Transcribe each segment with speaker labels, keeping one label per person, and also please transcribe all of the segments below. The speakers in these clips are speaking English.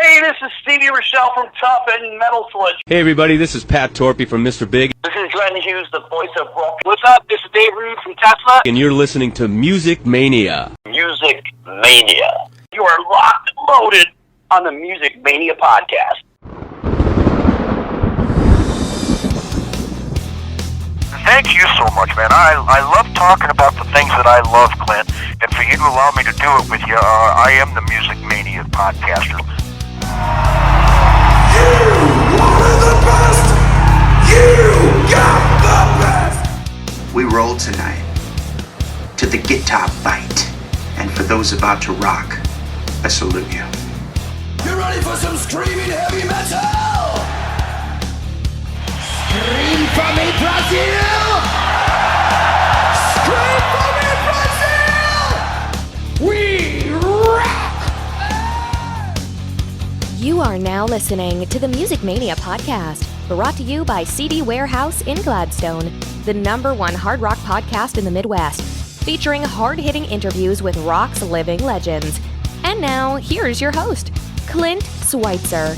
Speaker 1: Hey, this is Stevie Rochelle from Tough and Metal Sledge.
Speaker 2: Hey everybody, this is Pat Torpy from Mr. Big.
Speaker 1: This is Glenn Hughes, the voice of rock. What's up? This is Dave Rude from Tesla.
Speaker 2: And you're listening to Music Mania.
Speaker 1: Music Mania. You are locked and loaded on the Music Mania podcast.
Speaker 3: Thank you so much, man. I love talking about the things that I love, Clint. And for you to allow me to do it with you, I am the Music Mania podcaster.
Speaker 4: You wanted the best! You got the best!
Speaker 5: We roll tonight to the guitar bite. And for those about to rock, I salute you.
Speaker 4: You ready for some screaming heavy metal? Scream for me, Brazil! Scream for me, Brazil! We rock!
Speaker 6: You are now listening to the Music Mania podcast, brought to you by CD Warehouse in Gladstone, the #1 hard rock podcast in the Midwest, featuring hard-hitting interviews with rock's living legends. And now, here's your host, Clint Schweitzer.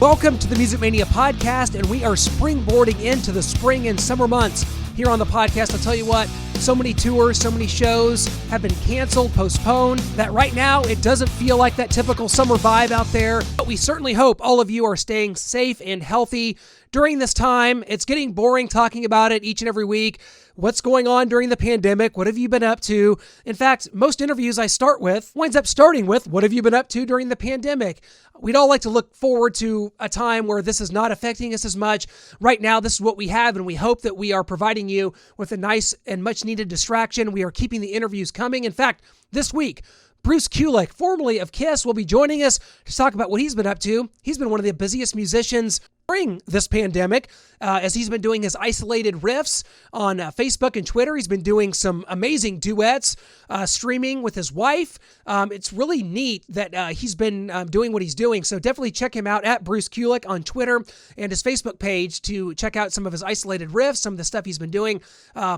Speaker 7: Welcome to the Music Mania podcast, and we are springboarding into the spring and summer months here on the podcast. I'll tell you what, so many tours, so many shows have been canceled, postponed, that right now it doesn't feel like that typical summer vibe out there. But we certainly hope all of you are staying safe and healthy during this time. It's getting boring talking about it each and every week. What's going on during the pandemic? What have you been up to? In fact, most interviews I start with winds up starting with, what have you been up to during the pandemic? We'd all like to look forward to a time where this is not affecting us as much. Right now, this is what we have, and we hope that we are providing you with a nice and much needed distraction. We are keeping the interviews coming. In fact, this week, Bruce Kulick, formerly of Kiss, will be joining us to talk about what he's been up to. He's been one of the busiest musicians during this pandemic, as he's been doing his isolated riffs on Facebook and Twitter. He's been doing some amazing duets, streaming with his wife. It's really neat that he's been doing what he's doing. So definitely check him out at Bruce Kulick on Twitter and his Facebook page to check out some of his isolated riffs, some of the stuff he's been doing,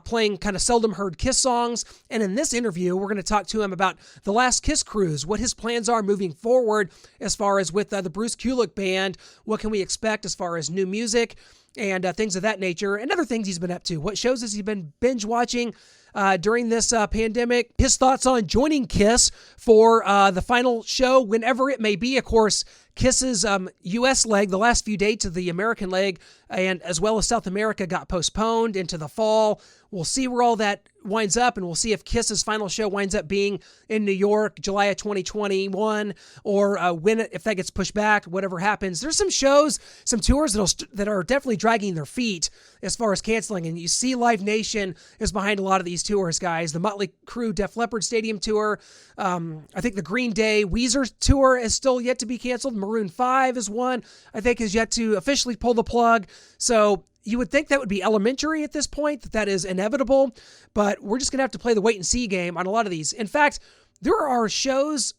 Speaker 7: playing kind of seldom heard Kiss songs. And in this interview, we're going to talk to him about the last Kiss cruise, what his plans are moving forward as far as with the Bruce Kulick band. What can we expect as far as new music and things of that nature, and other things he's been up to. What shows has he been binge watching during this pandemic? His thoughts on joining Kiss for the final show, whenever it may be. Of course, Kiss's U.S. leg, the last few dates of the American leg, and as well as South America, got postponed into the fall. We'll see where all that winds up, and we'll see if Kiss's final show winds up being in New York, July of 2021, or if that gets pushed back, whatever happens. There's some shows, some tours that are definitely dragging their feet as far as canceling, and you see Live Nation is behind a lot of these tours, guys. The Motley Crue Def Leppard Stadium tour, I think the Green Day Weezer tour is still yet to be canceled. Maroon 5 is one, I think, is yet to officially pull the plug. So you would think that would be elementary at this point, that is inevitable, but we're just going to have to play the wait and see game on a lot of these. In fact, there are shows,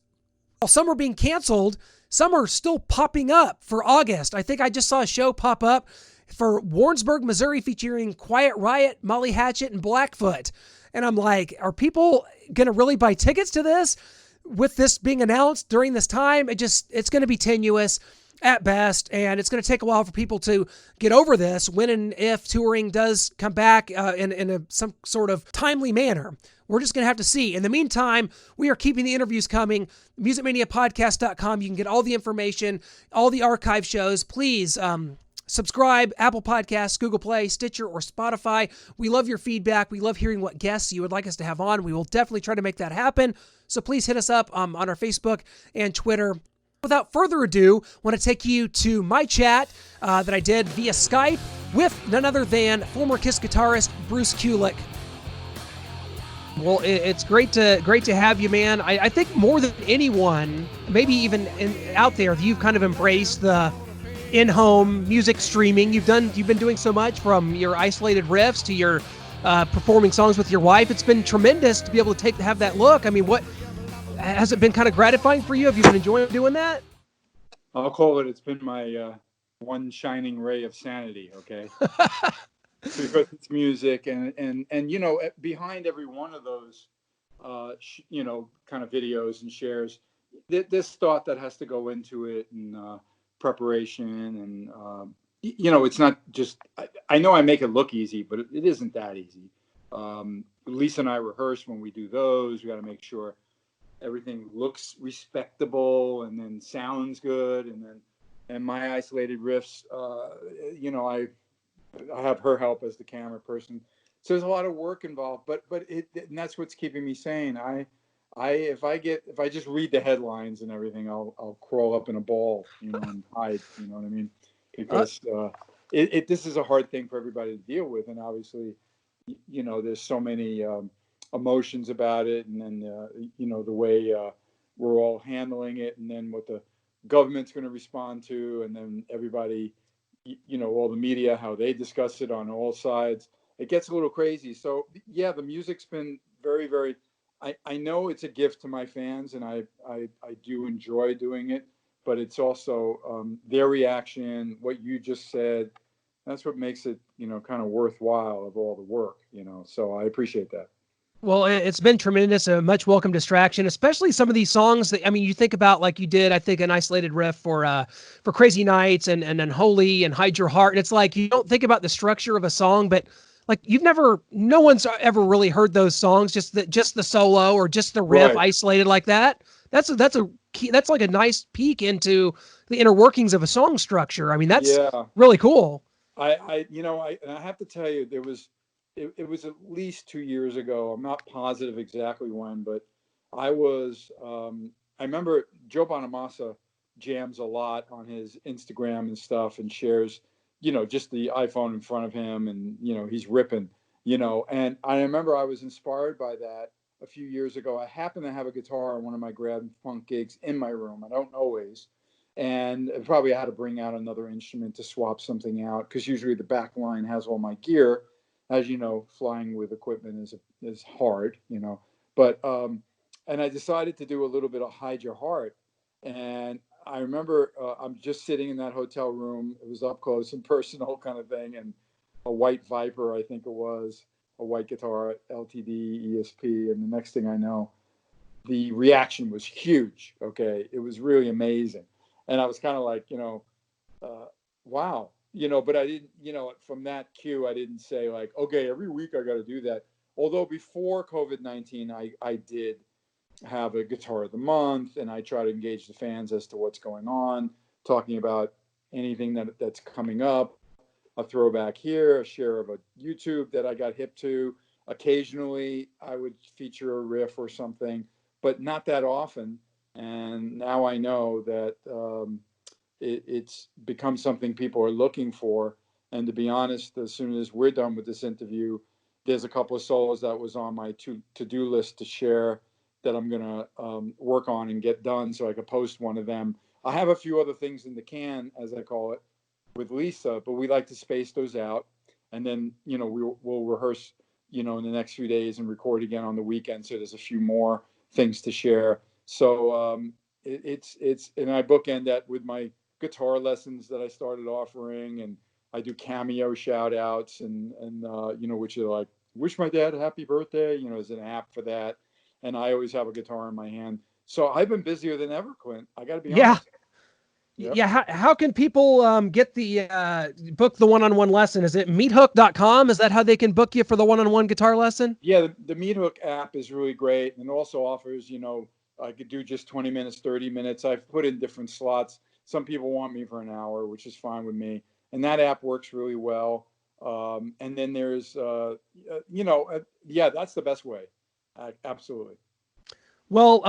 Speaker 7: while some are being canceled, some are still popping up for August. I think I just saw a show pop up for Warrensburg, Missouri, featuring Quiet Riot, Molly Hatchet, and Blackfoot. And I'm like, are people going to really buy tickets to this? With this being announced during this time, it's going to be tenuous at best, and it's going to take a while for people to get over this when and if touring does come back in some sort of timely manner. We're just going to have to see. In the meantime, we are keeping the interviews coming. MusicManiaPodcast.com. You can get all the information, all the archive shows. Please subscribe, Apple Podcasts, Google Play, Stitcher, or Spotify. We love your feedback. We love hearing what guests you would like us to have on. We will definitely try to make that happen. So please hit us up on our Facebook and Twitter. Without further ado, I want to take you to my chat that I did via Skype with none other than former Kiss guitarist Bruce Kulick. Well, it's great to have you, man. I think more than anyone, maybe even out there, you've kind of embraced the in-home music streaming. You've been doing so much, from your isolated riffs to your performing songs with your wife. It's been tremendous to be able to have that look. I mean, what has it been kind of gratifying for you? Have you been enjoying doing that?
Speaker 8: I'll call it. It's been my one shining ray of sanity. Okay, because it's music, and you know, behind every one of those, kind of videos and shares there's thought that has to go into it, and preparation, and you know, it's not just. I know I make it look easy, but it isn't that easy. Lisa and I rehearse when we do those. We got to make sure everything looks respectable and then sounds good, and my isolated riffs. You know, I have her help as the camera person. So there's a lot of work involved, but and that's what's keeping me sane. If I just read the headlines and everything, I'll crawl up in a ball, you know, and hide. You know what I mean? Because this is a hard thing for everybody to deal with, and obviously, you know, there's so many emotions about it, and then you know, the way we're all handling it, and then what the government's going to respond to, and then everybody, you know, all the media, how they discuss it on all sides. It gets a little crazy. So yeah, the music's been very, very. I know it's a gift to my fans, and I do enjoy doing it, but it's also their reaction, what you just said. That's what makes it, you know, kind of worthwhile of all the work, you know. So I appreciate that.
Speaker 7: Well, it's been tremendous, a much welcome distraction, especially some of these songs that, I mean, you think about, like you did, I think, an isolated riff for Crazy Nights and Unholy and Hide Your Heart. And it's like, you don't think about the structure of a song, but like no one's ever really heard those songs, just the solo or just the riff
Speaker 8: Right.
Speaker 7: isolated like that. That's a key, that's like a nice peek into the inner workings of a song structure. I mean, that's
Speaker 8: Yeah.
Speaker 7: really cool.
Speaker 8: You know, and I have to tell you, it was at least 2 years ago. I'm not positive exactly when, but I remember Joe Bonamassa jams a lot on his Instagram and stuff, and shares, you know, just the iPhone in front of him, and, you know, he's ripping, you know, and I remember I was inspired by that a few years ago. I happen to have a guitar on one of my Grand Funk gigs in my room. I don't always. And probably I had to bring out another instrument to swap something out, because usually the back line has all my gear. As you know, flying with equipment is hard, you know. But and I decided to do a little bit of Hide Your Heart, and I remember I'm just sitting in that hotel room. It was up close and personal kind of thing, and a white Viper, I think it was, a white guitar, LTD ESP, and the next thing I know, the reaction was huge. Okay, it was really amazing, and I was kind of like, you know, wow, you know. But I didn't, you know, from that cue, I didn't say like, okay, every week I got to do that. Although before COVID-19, I did have a guitar of the month, and I try to engage the fans as to what's going on, talking about anything that's coming up, a throwback here, a share of a YouTube that I got hip to. Occasionally, I would feature a riff or something, but not that often. And now I know that it's become something people are looking for. And to be honest, as soon as we're done with this interview, there's a couple of solos that was on my to-do list to share that I'm gonna work on and get done, so I could post one of them. I have a few other things in the can, as I call it, with Lisa, but we like to space those out, and then, you know, we'll rehearse, you know, in the next few days and record again on the weekend. So there's a few more things to share. So it's and I bookend that with my guitar lessons that I started offering, and I do cameo shout outs, and you know, which are like, wish my dad a happy birthday, you know, there's an app for that, and I always have a guitar in my hand. So I've been busier than ever, Clint. I got to be
Speaker 7: Yeah.
Speaker 8: honest. Yep.
Speaker 7: Yeah, how can people get the book the one-on-one lesson? Is it meethook.com? Is that how they can book you for the one-on-one guitar lesson?
Speaker 8: Yeah, the Meat Hook app is really great, and it also offers, you know, I could do just 20 minutes, 30 minutes. I've put in different slots. Some people want me for an hour, which is fine with me, and that app works really well. And then there's, you know, yeah, that's the best way. Absolutely.
Speaker 7: Well,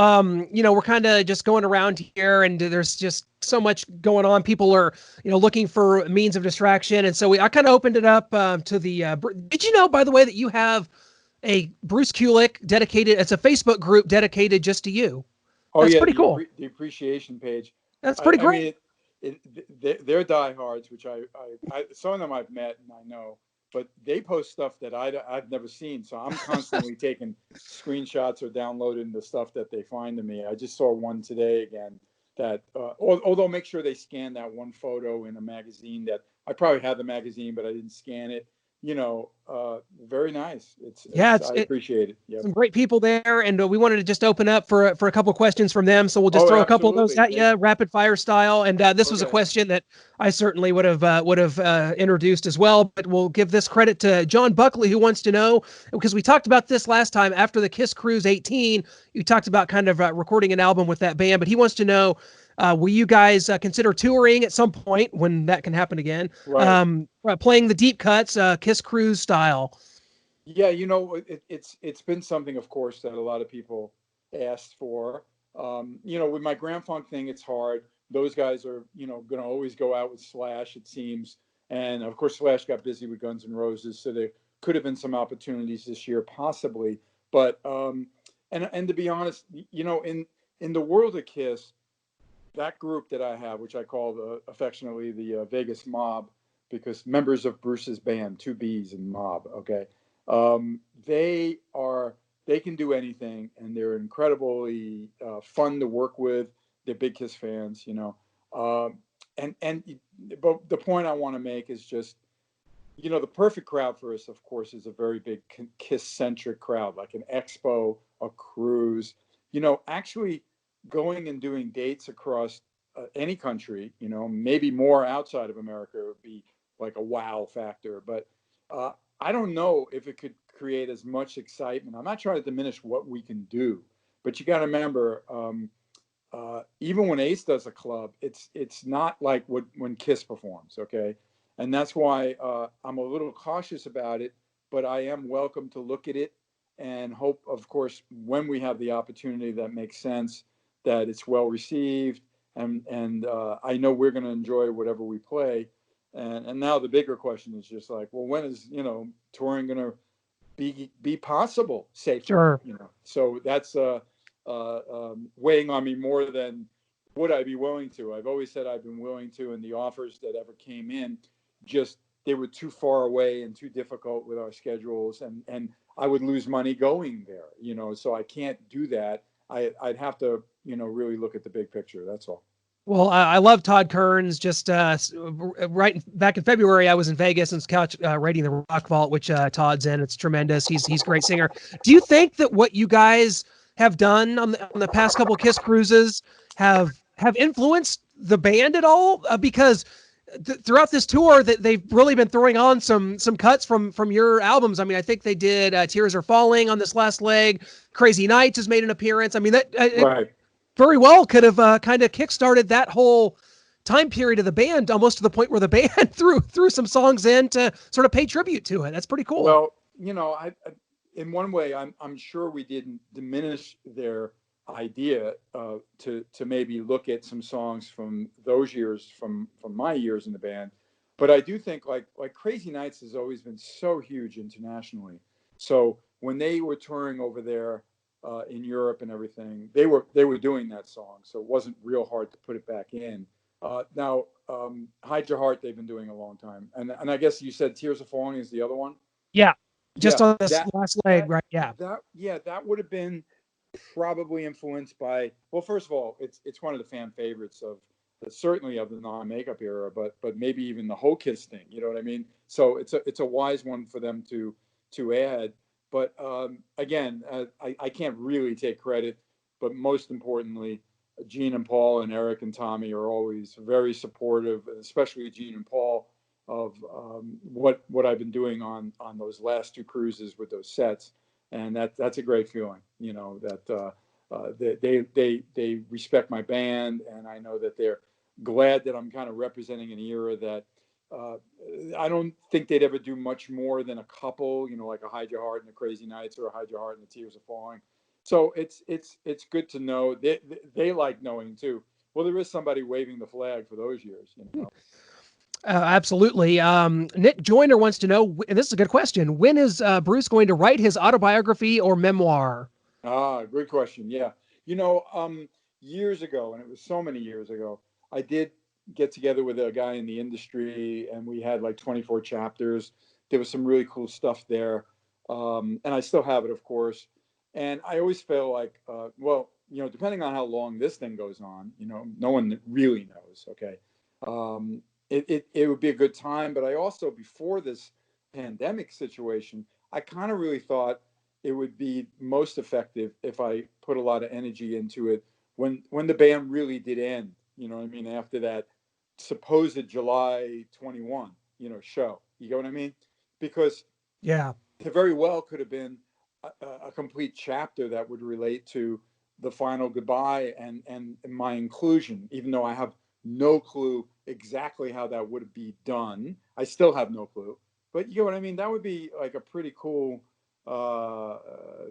Speaker 7: you know, we're kind of just going around here, and there's just so much going on. People are, you know, looking for means of distraction, and so I kind of opened it up to the. Did you know, by the way, that you have a Bruce Kulick dedicated? It's a Facebook group dedicated just to you.
Speaker 8: Oh
Speaker 7: That's
Speaker 8: yeah,
Speaker 7: pretty cool.
Speaker 8: the appreciation page.
Speaker 7: That's pretty
Speaker 8: I
Speaker 7: great.
Speaker 8: mean, they're diehards, which some of them I've met and I know, but they post stuff that I've never seen. So I'm constantly taking screenshots or downloading the stuff that they find to me. I just saw one today again that, although make sure they scan that one photo in a magazine that I probably had the magazine, but I didn't scan it. very nice.
Speaker 7: Yeah,
Speaker 8: I appreciate it. Yep.
Speaker 7: some great people there, and we wanted to just open up for a couple questions from them. So we'll just
Speaker 8: Oh,
Speaker 7: throw a couple of those
Speaker 8: absolutely.
Speaker 7: at you, rapid fire style. And this was a
Speaker 8: Okay.
Speaker 7: question that I certainly would have introduced as well. But we'll give this credit to John Buckley, who wants to know, because we talked about this last time after the Kiss Cruise 18. You talked about kind of recording an album with that band, but he wants to know, will you guys consider touring at some point when that can happen again?
Speaker 8: Right.
Speaker 7: Playing the deep cuts, Kiss Cruise style.
Speaker 8: Yeah, it's been something, of course, that a lot of people asked for. With my Grand Funk thing, it's hard. Those guys are, going to always go out with Slash, it seems. And of course, Slash got busy with Guns N' Roses, so there could have been some opportunities this year, possibly. But and to be honest, in the world of Kiss, that group that I have, which I call affectionately the Vegas Mob, because members of Bruce's band, two B's and Mob. Okay, they can do anything, and they're incredibly fun to work with. They're big Kiss fans, but the point I want to make is just, the perfect crowd for us, of course, is a very big Kiss-centric crowd, like an expo, a cruise. Actually going and doing dates across any country, maybe more outside of America would be like a wow factor. But I don't know if it could create as much excitement. I'm not trying to diminish what we can do, but you got to remember, even when Ace does a club, it's not like when Kiss performs, okay? And that's why I'm a little cautious about it, but I am welcome to look at it and hope, of course, when we have the opportunity that makes sense, that it's well received, and I know we're going to enjoy whatever we play. And now the bigger question is just like, well, when is touring going to be possible safely?
Speaker 7: Sure.
Speaker 8: So that's weighing on me more than would I be willing to. I've always said I've been willing to, and the offers that ever came in, just they were too far away and too difficult with our schedules, and I would lose money going there. So I can't do that. I'd have to really look at the big picture. That's all.
Speaker 7: Well, I love Todd Kearns. Just right back in February, I was in Vegas and couch rating the Rock Vault, which Todd's in. It's tremendous. He's a great singer. Do you think that what you guys have done on the past couple of Kiss cruises have influenced the band at all? Because throughout this tour, that they've really been throwing on some cuts from your albums. I mean, I think they did "Tears Are Falling" on this last leg. "Crazy Nights" has made an appearance. I mean, that
Speaker 8: right.
Speaker 7: Very well could have kind of kickstarted that whole time period of the band, almost to the point where the band threw some songs in to sort of pay tribute to it. That's pretty cool.
Speaker 8: Well, I in one way, I'm sure we didn't diminish their idea to maybe look at some songs from those years, from my years in the band. But I do think like "Crazy Nights" has always been so huge internationally. So when they were touring over there in Europe and everything, they were doing that song, so it wasn't real hard to put it back in. Now, "Hide Your Heart" they've been doing a long time, and I guess you said "Tears Are Falling" is the other one.
Speaker 7: Yeah, just
Speaker 8: Yeah,
Speaker 7: on this last leg, right? Yeah.
Speaker 8: That would have been probably influenced by. Well, first of all, it's one of the fan favorites of certainly of the non-makeup era, but maybe even the whole Kiss thing. You know what I mean? So it's a wise one for them to add. But again, I can't really take credit. But most importantly, Gene and Paul and Eric and Tommy are always very supportive, especially Gene and Paul, of what I've been doing on those last two cruises with those sets, and that's a great feeling. That they respect my band, and I know that they're glad that I'm kind of representing an era that. I don't think they'd ever do much more than a couple, like a "Hide Your Heart" and the "Crazy Nights" or a "Hide Your Heart" and the "Tears Are Falling." So it's good to know. They like knowing too. Well, there is somebody waving the flag for those years.
Speaker 7: Absolutely. Nick Joyner wants to know, and this is a good question, when is Bruce going to write his autobiography or memoir?
Speaker 8: Good question. Yeah. Years ago, and it was so many years ago, I did get together with a guy in the industry, and we had like 24 chapters. There was some really cool stuff there. And I still have it, of course. And I always feel like, depending on how long this thing goes on, no one really knows. Okay. It would be a good time. But I also, before this pandemic situation, I kind of really thought it would be most effective if I put a lot of energy into it when the band really did end. You know what I mean? After that supposed July 21, show. You get what I mean? Because
Speaker 7: Yeah.
Speaker 8: it very well could have been a complete chapter that would relate to the final goodbye and my inclusion, even though I have no clue exactly how that would be done. I still have no clue, but you know what I mean? That would be like a pretty cool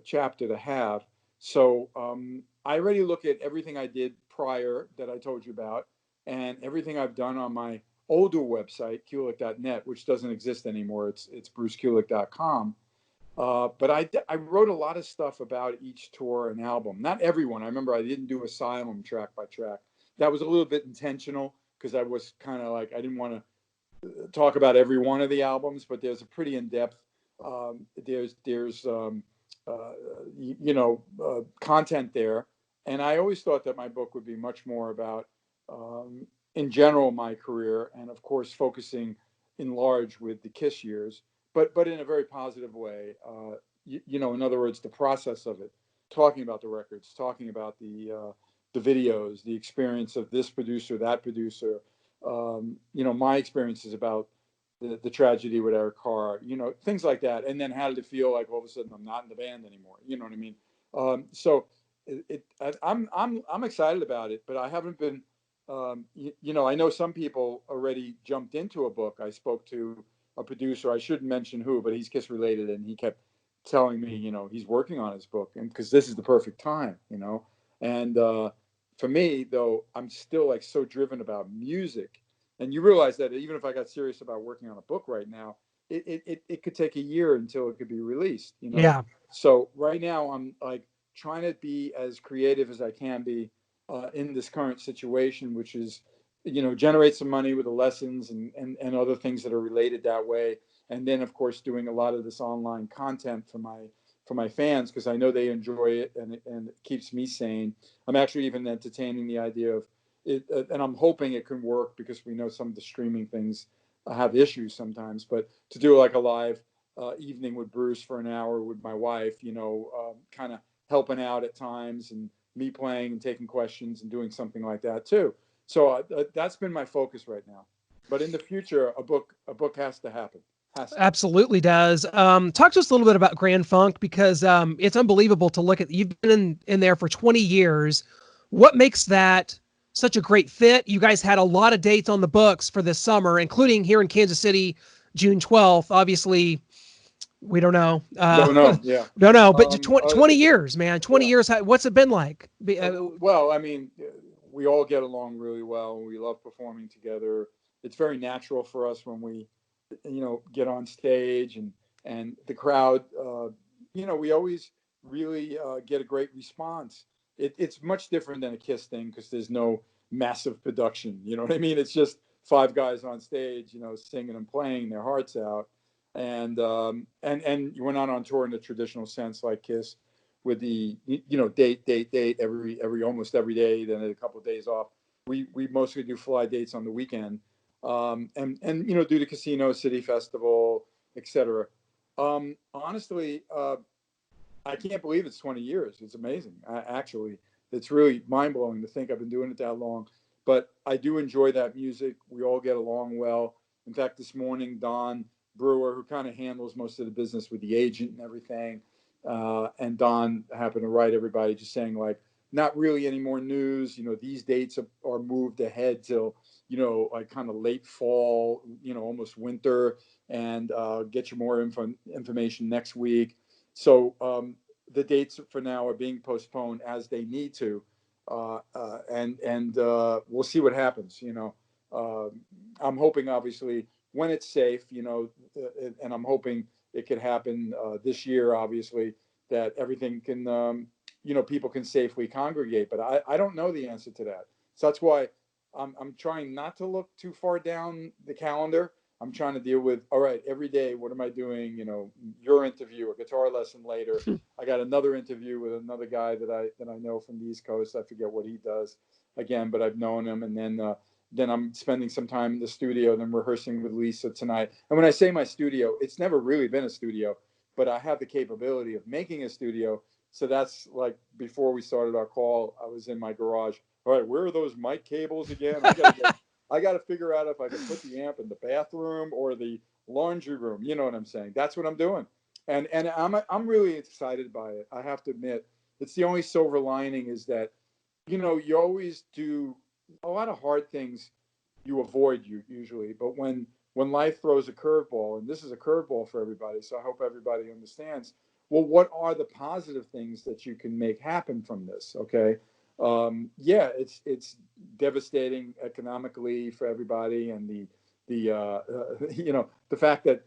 Speaker 8: chapter to have. So I already look at everything I did prior that I told you about, and everything I've done on my older website, Kulick.net, which doesn't exist anymore. It's brucekulick.com. But I wrote a lot of stuff about each tour and album. Not everyone. I remember I didn't do Asylum track by track. That was a little bit intentional because I was kind of like, I didn't want to talk about every one of the albums, but there's a pretty in-depth, there's content there. And I always thought that my book would be much more about, in general, my career, and of course, focusing in large with the Kiss years, but in a very positive way. In other words, the process of it, talking about the records, talking about the videos, the experience of this producer, that producer. My experiences about the tragedy with Eric Carr, things like that, and then how did it feel like all of a sudden I'm not in the band anymore? You know what I mean? So I'm excited about it, but I haven't been. I know some people already jumped into a book. I spoke to a producer. I shouldn't mention who, but he's Kiss related, and he kept telling me, he's working on his book, and because this is the perfect time, And for me, though, I'm still like so driven about music, and you realize that even if I got serious about working on a book right now, it could take a year until it could be released.
Speaker 7: Yeah.
Speaker 8: So right now, I'm like trying to be as creative as I can be in this current situation, which is, generate some money with the lessons and other things that are related that way. And then, of course, doing a lot of this online content for my fans, because I know they enjoy it and it keeps me sane. I'm actually even entertaining the idea of it, and I'm hoping it can work because we know some of the streaming things have issues sometimes. But to do like a live evening with Bruce for an hour with my wife, kind of helping out at times, and me playing and taking questions and doing something like that too. So that's been my focus right now. But in the future, a book has to happen.
Speaker 7: Absolutely does. Talk to us a little bit about Grand Funk, because it's unbelievable to look at. You've been in there for 20 years. What makes that such a great fit? You guys had a lot of dates on the books for this summer, including here in Kansas City, June 12th. Obviously, we don't know.
Speaker 8: Don't know. Yeah.
Speaker 7: Don't know. But 20 years, man. 20
Speaker 8: yeah.
Speaker 7: years. What's it been like?
Speaker 8: Well, I mean, we all get along really well. We love performing together. It's very natural for us when we, get on stage and the crowd. We always really get a great response. It's much different than a Kiss thing because there's no massive production. You know what I mean? It's just five guys on stage, singing and playing their hearts out. And we're not on tour in the traditional sense like Kiss, with the date every almost every day, then a couple of days off. We mostly do fly dates on the weekend, and do the Casino City Festival, etc. Honestly, I can't believe it's 20 years. It's amazing. Actually, it's really mind blowing to think I've been doing it that long. But I do enjoy that music. We all get along well. In fact, this morning, Don Brewer, who kind of handles most of the business with the agent and everything, and Don happened to write everybody just saying, like, not really any more news. These dates are moved ahead till, like kind of late fall, almost winter, and get you more information next week. So the dates for now are being postponed as they need to, and we'll see what happens. I'm hoping, obviously, when it's safe, and I'm hoping it could happen this year, obviously, that everything can, people can safely congregate. But I don't know the answer to that. So that's why I'm trying not to look too far down the calendar. I'm trying to deal with, all right, every day, what am I doing? Your interview, a guitar lesson later. I got another interview with another guy that I know from the East Coast. I forget what he does again, but I've known him. And then then I'm spending some time in the studio, and then rehearsing with Lisa tonight. And when I say my studio, it's never really been a studio, but I have the capability of making a studio. So that's like before we started our call, I was in my garage. All right, where are those mic cables again? I got to figure out if I can put the amp in the bathroom or the laundry room. You know what I'm saying? That's what I'm doing, and I'm really excited by it. I have to admit, it's the only silver lining is that, you always do a lot of hard things you avoid usually, but when life throws a curveball, and this is a curveball for everybody, so I hope everybody understands. Well, what are the positive things that you can make happen from this? Okay, yeah, it's devastating economically for everybody, and the fact that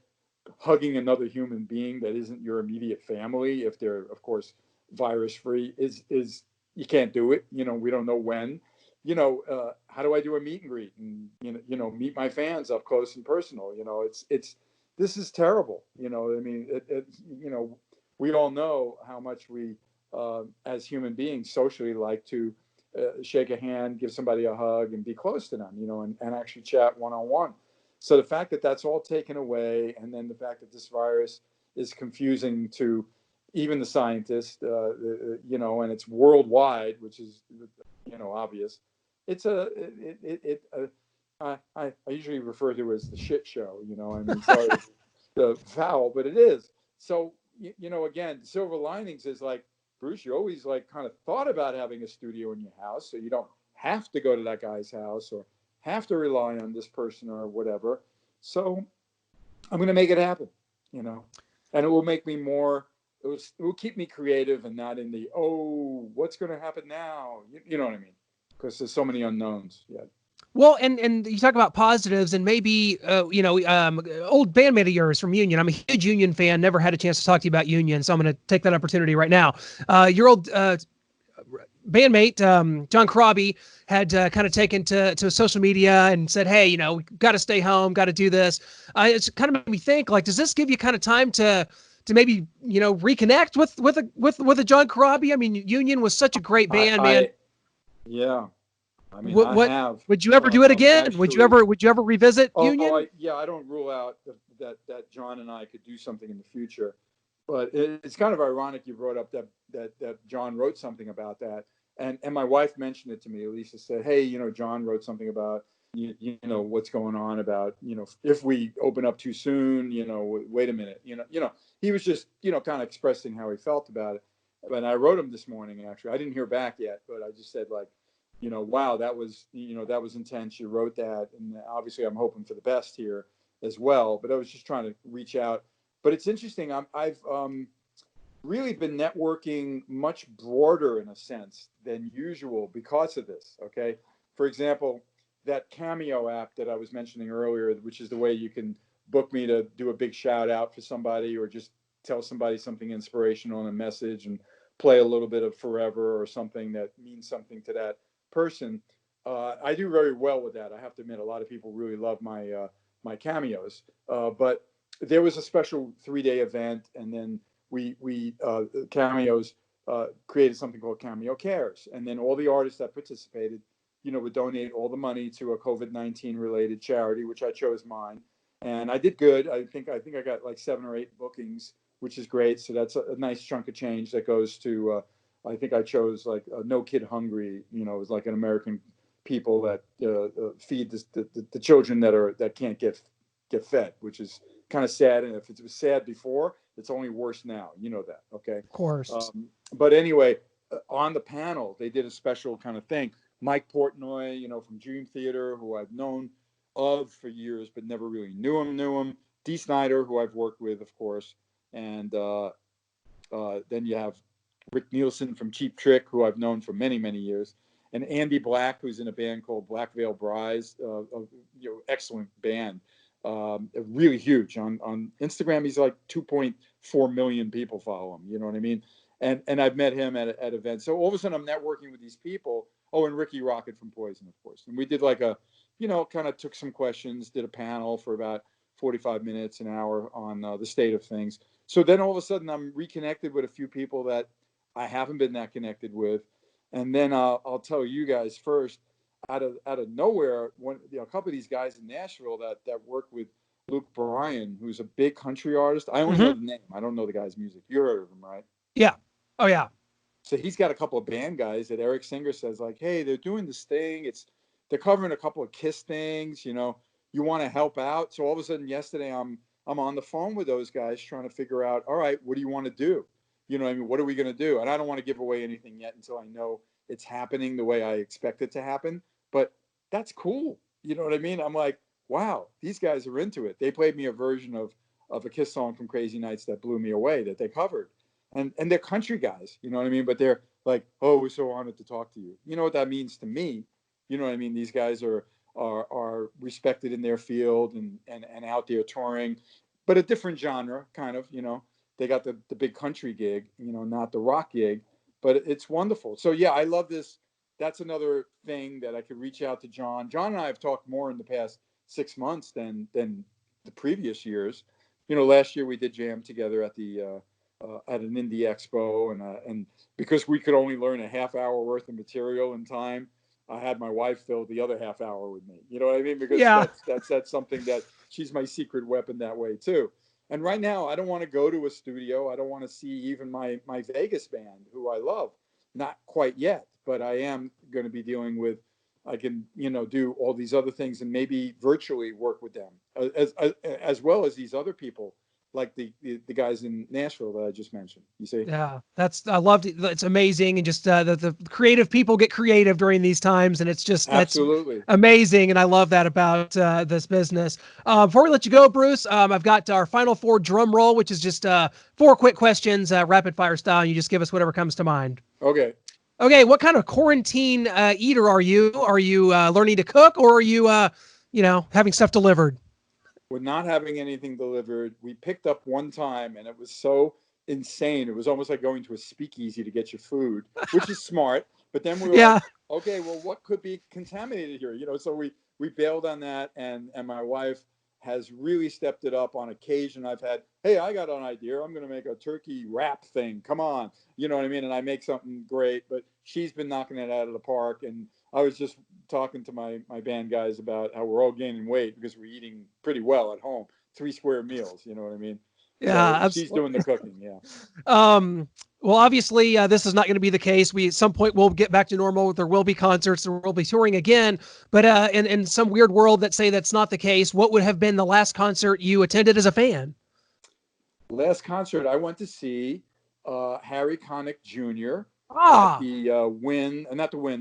Speaker 8: hugging another human being that isn't your immediate family, if they're of course virus free, is you can't do it. We don't know when. How do I do a meet and greet and meet my fans up close and personal? It's this is terrible. I mean, we all know how much we as human beings socially like to shake a hand, give somebody a hug, and be close to them, and actually chat one-on-one. So the fact that that's all taken away, and then the fact that this virus is confusing to even the scientists, and it's worldwide, which is, obvious. It's I usually refer to it as the shit show, I mean, sorry, the foul, but it is. So, again, silver linings is like, Bruce, you always like kind of thought about having a studio in your house, so you don't have to go to that guy's house or have to rely on this person or whatever. So I'm going to make it happen, and it will make me more, it will keep me creative and not in the, what's going to happen now? You know what I mean? Because there's so many unknowns yet.
Speaker 7: Well, and you talk about positives, and maybe old bandmate of yours from Union. I'm a huge Union fan. Never had a chance to talk to you about Union, so I'm going to take that opportunity right now. Your old bandmate John Crosby had kind of taken to social media and said, "Hey, we got to stay home, got to do this." It's kind of made me think, like, does this give you kind of time to maybe reconnect with a John Crosby? I mean, Union was such a great band, man.
Speaker 8: Yeah. I mean,
Speaker 7: What
Speaker 8: I have.
Speaker 7: Would you ever do it again?
Speaker 8: Actually,
Speaker 7: would you ever revisit Union?
Speaker 8: I don't rule out that John and I could do something in the future, but it's kind of ironic you brought up that John wrote something about that, and my wife mentioned it to me. Elisa said, "Hey, John wrote something about what's going on about if we open up too soon, wait a minute, he was just kind of expressing how he felt about it." And I wrote him this morning. Actually, I didn't hear back yet, but I just said, like, wow, that was intense. You wrote that. And obviously I'm hoping for the best here as well, but I was just trying to reach out. But it's interesting. I've really been networking much broader in a sense than usual because of this. Okay. For example, that Cameo app that I was mentioning earlier, which is the way you can book me to do a big shout out for somebody or just tell somebody something inspirational in a message and play a little bit of Forever or something that means something to that person. I do very well with that. I have to admit, a lot of people really love my cameos. But there was a special 3-day event, and then we cameos created something called Cameo Cares, and then all the artists that participated, would donate all the money to a COVID-19 related charity, which I chose mine, and I did good. I think I got like 7 or 8 bookings, which is great. So that's a nice chunk of change that goes to. I think I chose like No Kid Hungry. It was like an American people that feed the children that can't get fed, which is kind of sad. And if it was sad before, it's only worse now. You know that, okay?
Speaker 7: Of course.
Speaker 8: But anyway, on the panel, they did a special kind of thing. Mike Portnoy, from Dream Theater, who I've known of for years, but never really knew him. Dee Snider, who I've worked with, of course. And then you have Rick Nielsen from Cheap Trick, who I've known for many, many years, and Andy Black, who's in a band called Black Veil Brides, excellent band, really huge. On Instagram, he's like 2.4 million people follow him. You know what I mean? And I've met him at events. So all of a sudden, I'm networking with these people. Oh, and Ricky Rocket from Poison, of course. And we did like a, kind of took some questions, did a panel for about 45 minutes, an hour on the state of things. So then all of a sudden, I'm reconnected with a few people that I haven't been that connected with. And then I'll tell you guys first, out of nowhere, a couple of these guys in Nashville that work with Luke Bryan, who's a big country artist. I only know the name. I don't know the guy's music. You heard of him, right?
Speaker 7: Yeah. Oh yeah.
Speaker 8: So he's got a couple of band guys that Eric Singer says like, hey, they're doing this thing. They're covering a couple of Kiss things. You want to help out. So all of a sudden yesterday, I'm on the phone with those guys trying to figure out, all right, what do you want to do? You know what I mean? What are we going to do? And I don't want to give away anything yet until I know it's happening the way I expect it to happen. But that's cool. You know what I mean? I'm like, wow, these guys are into it. They played me a version of a Kiss song from Crazy Nights that blew me away that they covered. And they're country guys, you know what I mean? But they're like, oh, we're so honored to talk to you. You know what that means to me? You know what I mean? These guys are respected in their field and out there touring, but a different genre, kind of. They got the big country gig, not the rock gig, but it's wonderful. So yeah, I love this. That's another thing that I could reach out to John. John and I have talked more in the past 6 months than the previous years. Last year we did jam together at an indie expo, and because we could only learn a half hour worth of material in time, I had my wife fill the other half hour with me. You know what I mean? Because that's something that she's my secret weapon that way too. And right now, I don't want to go to a studio. I don't want to see even my Vegas band, who I love. Not quite yet, but I am going to be dealing with. I can do all these other things and maybe virtually work with them as well as these other people like the guys in Nashville that I just mentioned. You see?
Speaker 7: Yeah, I loved it. It's amazing, and just the creative people get creative during these times, and that's
Speaker 8: Absolutely
Speaker 7: amazing, and I love that about this business. Before we let you go, Bruce, I've got our final four drum roll, which is just 4 quick questions, rapid fire style. And you just give us whatever comes to mind.
Speaker 8: Okay.
Speaker 7: Okay, what kind of quarantine eater are you? Are you learning to cook, or are you having stuff delivered?
Speaker 8: We're not having anything delivered. We picked up one time, and it was so insane. It was almost like going to a speakeasy to get your food, which is smart. But then we were
Speaker 7: Yeah.
Speaker 8: like, okay, well, what could be contaminated here? So we bailed on that, and my wife has really stepped it up on occasion. I've had, hey, I got an idea. I'm going to make a turkey wrap thing. Come on, you know what I mean? And I make something great. But she's been knocking it out of the park, and I was just talking to my band guys about how we're all gaining weight because we're eating pretty well at home, 3 square meals. You know what I mean?
Speaker 7: Yeah,
Speaker 8: So she's doing the cooking. Yeah.
Speaker 7: Well, obviously, this is not going to be the case. At some point we'll get back to normal. There will be concerts. There will be touring again. But in some weird world that say that's not the case, what would have been the last concert you attended as a fan?
Speaker 8: Last concert I went to see Harry Connick Jr. at
Speaker 7: Ah,
Speaker 8: the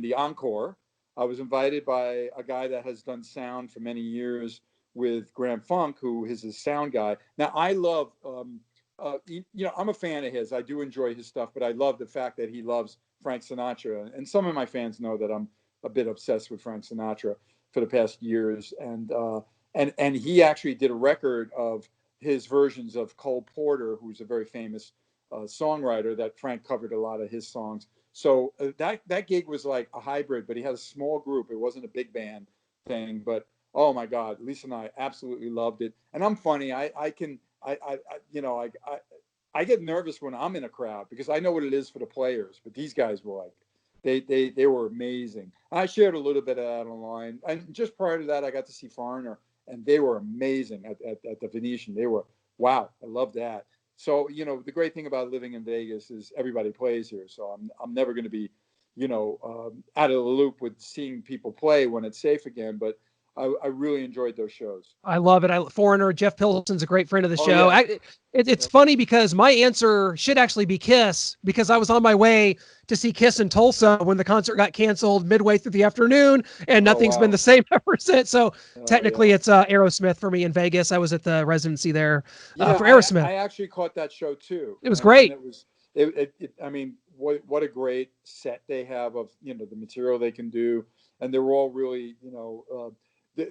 Speaker 8: the Encore. I was invited by a guy that has done sound for many years with Graham Funk, who is a sound guy. Now, I love, I'm a fan of his. I do enjoy his stuff, but I love the fact that he loves Frank Sinatra. And some of my fans know that I'm a bit obsessed with Frank Sinatra for the past years. And he actually did a record of his versions of Cole Porter, who's a very famous songwriter that Frank covered a lot of his songs. So that gig was like a hybrid, but he had a small group. It wasn't a big band thing, but oh my God, Lisa and I absolutely loved it. And I'm funny. I get nervous when I'm in a crowd because I know what it is for the players, but these guys were like, they were amazing. I shared a little bit of that online. And just prior to that, I got to see Foreigner, and they were amazing at the Venetian. They were, wow, I love that. So, the great thing about living in Vegas is everybody plays here. So I'm never going to be, out of the loop with seeing people play when it's safe again. But I really enjoyed those shows.
Speaker 7: I love it. Foreigner, Jeff Pilson's a great friend of the
Speaker 8: Oh,
Speaker 7: show.
Speaker 8: yeah.
Speaker 7: It's funny because my answer should actually be Kiss, because I was on my way to see Kiss in Tulsa when the concert got canceled midway through the afternoon, and
Speaker 8: Oh,
Speaker 7: nothing's been
Speaker 8: wow.
Speaker 7: the same ever since. So technically
Speaker 8: Yeah.
Speaker 7: it's Aerosmith for me in Vegas. I was at the residency there
Speaker 8: Yeah,
Speaker 7: for Aerosmith.
Speaker 8: I actually caught that show too.
Speaker 7: It was
Speaker 8: And
Speaker 7: great.
Speaker 8: it was, I mean, what a great set they have of, the material they can do. And they're all really,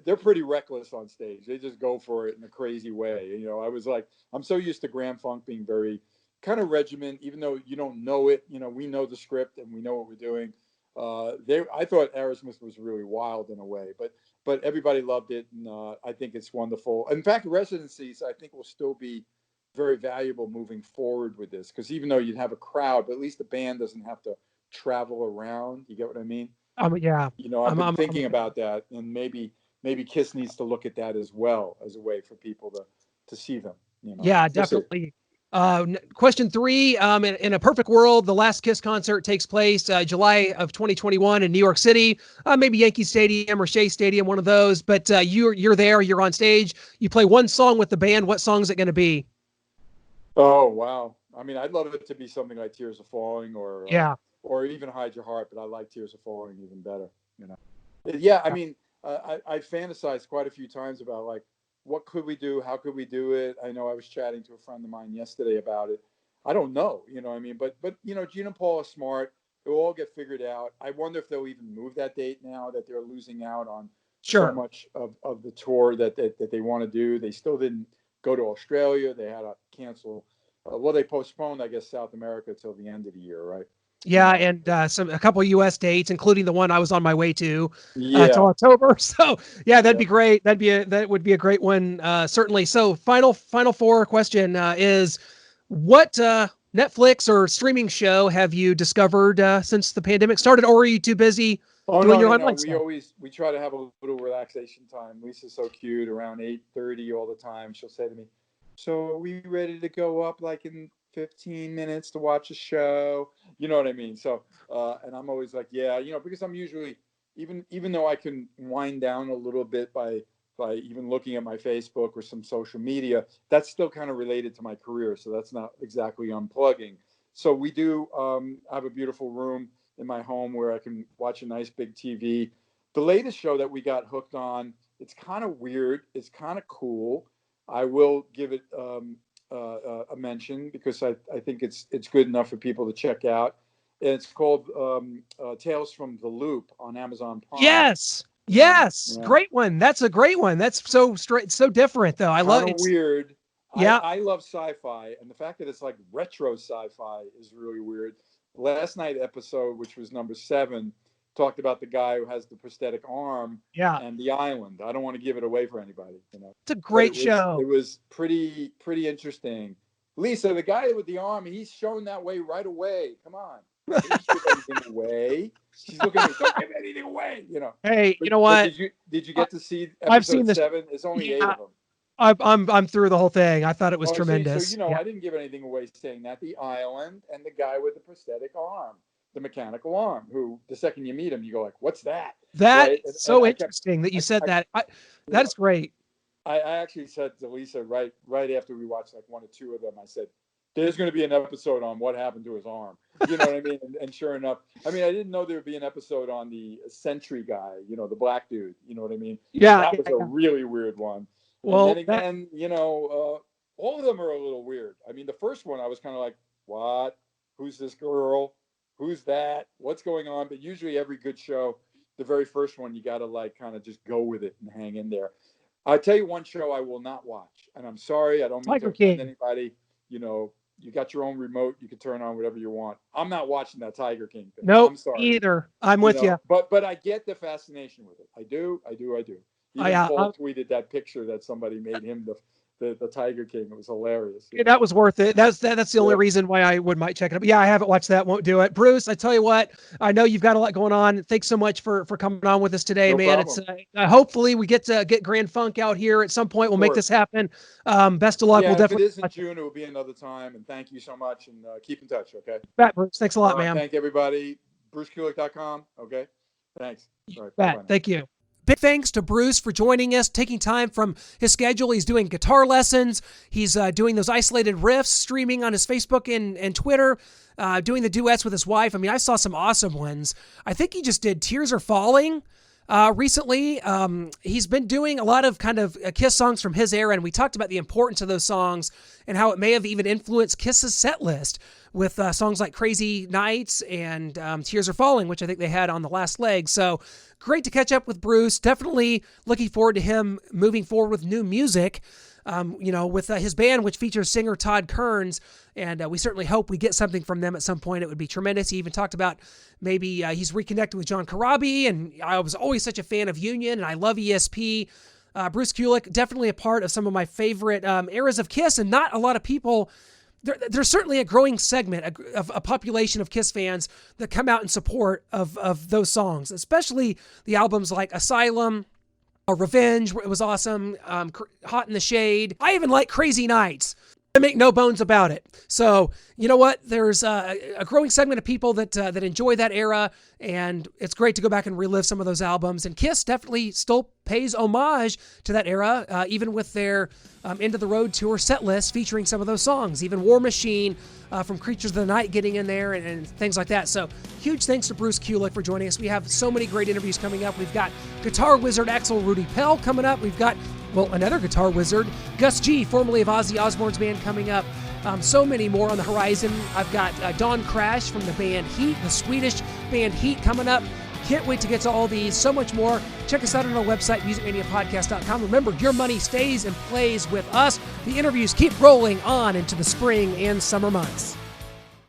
Speaker 8: they're pretty reckless on stage. They just go for it in a crazy way. I was like, I'm so used to Grand Funk being very kind of regiment, even though you don't know it. We know the script and we know what we're doing. I thought Aerosmith was really wild in a way, but everybody loved it, and I think it's wonderful. In fact, residencies I think will still be very valuable moving forward with this, because even though you'd have a crowd, but at least the band doesn't have to travel around. You get what I mean?
Speaker 7: Yeah.
Speaker 8: I've been thinking about that, and maybe Kiss needs to look at that as well as a way for people to see them.
Speaker 7: Yeah, definitely. Question 3, in a perfect world, the last Kiss concert takes place July of 2021 in New York City, maybe Yankee Stadium or Shea Stadium, one of those. But you're there, you're on stage, you play one song with the band. What song is it going to be?
Speaker 8: Oh wow! I mean, I'd love it to be something like Tears Are Falling, or even Hide Your Heart, but I like Tears Are Falling even better. Yeah. I mean, I fantasized quite a few times about like, what could we do? How could we do it? I know I was chatting to a friend of mine yesterday about it. I don't know, what I mean? But Gene and Paul are smart. It will all get figured out. I wonder if they'll even move that date now that they're losing out on so much of the tour that they want to do. They still didn't go to Australia. They had to cancel. They postponed, I guess, South America till the end of the year, right?
Speaker 7: Yeah, and a couple of U.S. dates, including the one I was on my way to
Speaker 8: Yeah.
Speaker 7: October. So yeah, that'd be great. That would be a great one, certainly. So final 4 question is, what Netflix or streaming show have you discovered since the pandemic started, or are you too busy doing your online stuff?
Speaker 8: We try to have a little relaxation time. Lisa's so cute. Around 8:30 all the time, she'll say to me, "So are we ready to go up like in 15 minutes to watch a show?" You know what I mean? So, and I'm always like, yeah, because I'm usually, even though I can wind down a little bit by even looking at my Facebook or some social media, that's still kind of related to my career. So that's not exactly unplugging. So we do have a beautiful room in my home where I can watch a nice big TV. The latest show that we got hooked on, it's kind of weird. It's kind of cool. I will give it a mention because I think it's good enough for people to check out. And it's called Tales from the Loop on Amazon Prime.
Speaker 7: Yes. Great one. That's a great one. That's so straight, so different though. I love it.
Speaker 8: Weird.
Speaker 7: Yeah.
Speaker 8: I love sci-fi, and the fact that it's like retro sci-fi is really weird. Last night episode, which was number 7, talked about the guy who has the prosthetic arm and the island. I don't want to give it away for anybody.
Speaker 7: It's a great show.
Speaker 8: It was pretty interesting. Lisa, the guy with the arm, he's shown that way right away. Come on. Don't give anything away. She's looking at me. Don't give anything away.
Speaker 7: Hey, you know what?
Speaker 8: Did you get to see episode
Speaker 7: I've seen
Speaker 8: 7? It's only 8 of them.
Speaker 7: I'm through the whole thing. I thought it was tremendous.
Speaker 8: So I didn't give anything away saying that. The island and the guy with the prosthetic arm, the mechanical arm, who the second you meet him, you go like, "What's that?"
Speaker 7: That's so interesting that you said that. That is great.
Speaker 8: I actually said to Lisa right after we watched like 1 or 2 of them, I said, "There's going to be an episode on what happened to his arm." You know what I mean? And sure enough, I mean, I didn't know there would be an episode on the Sentry guy, the black dude. You know what I mean?
Speaker 7: Yeah,
Speaker 8: that was a really weird one.
Speaker 7: Well,
Speaker 8: and then again, all of them are a little weird. I mean, the first one I was kind of like, "What? Who's this girl? Who's that? What's going on?" But usually, every good show, the very first one, you got to like kind of just go with it and hang in there. I'll tell you one show I will not watch, and I'm sorry, I don't mean to offend anybody. You got your own remote. You can turn on whatever you want. I'm not watching that Tiger King thing.
Speaker 7: Nope,
Speaker 8: I'm sorry.
Speaker 7: either. I'm with you.
Speaker 8: But I get the fascination with it. I do. Even Paul tweeted that picture that somebody made him the Tiger King. It was hilarious.
Speaker 7: Yeah, that was worth it. That's the only reason why I might check it out. But yeah, I haven't watched that. Won't do it. Bruce, I tell you what, I know you've got a lot going on. Thanks so much for coming on with us today, man.
Speaker 8: Problem.
Speaker 7: It's hopefully we get to get Grand Funk out here at some point. We'll make this happen. Best of luck.
Speaker 8: Yeah,
Speaker 7: we'll definitely.
Speaker 8: If it is in June, it will be another time. And thank you so much. And keep in touch. Okay.
Speaker 7: Bruce. Thanks a lot, man.
Speaker 8: Thank everybody. BruceKulick.com. Okay. Thanks. All right.
Speaker 7: Thank you. Big thanks to Bruce for joining us, taking time from his schedule. He's doing guitar lessons. He's doing those isolated riffs, streaming on his Facebook and Twitter, doing the duets with his wife. I mean, I saw some awesome ones. I think he just did Tears Are Falling recently. He's been doing a lot of kind of Kiss songs from his era, and we talked about the importance of those songs and how it may have even influenced Kiss's set list with songs like Crazy Nights and Tears Are Falling, which I think they had on the last leg. So great to catch up with Bruce. Definitely looking forward to him moving forward with new music, with his band, which features singer Todd Kearns. And we certainly hope we get something from them at some point. It would be tremendous. He even talked about maybe he's reconnected with John Corabi. And I was always such a fan of Union, and I love ESP. Bruce Kulick, definitely a part of some of my favorite eras of Kiss, and not a lot of people there's certainly a growing segment of a population of Kiss fans that come out in support of those songs, especially the albums like Asylum, Revenge, it was awesome, Hot in the Shade. I even like Crazy Nights. I make no bones about it. So, you know what? There's a growing segment of people that enjoy that era, and it's great to go back and relive some of those albums. And Kiss definitely still pays homage to that era, even with their End of the Road tour set list featuring some of those songs. Even War Machine from Creatures of the Night getting in there and things like that. So, huge thanks to Bruce Kulick for joining us. We have so many great interviews coming up. We've got guitar wizard Axel Rudy Pell coming up. We've got another guitar wizard, Gus G, formerly of Ozzy Osbourne's band, coming up. So many more on the horizon. I've got Don Crash from the band Heat, the Swedish band Heat, coming up. Can't wait to get to all these. So much more. Check us out on our website, musicmaniapodcast.com. Remember, your money stays and plays with us. The interviews keep rolling on into the spring and summer months.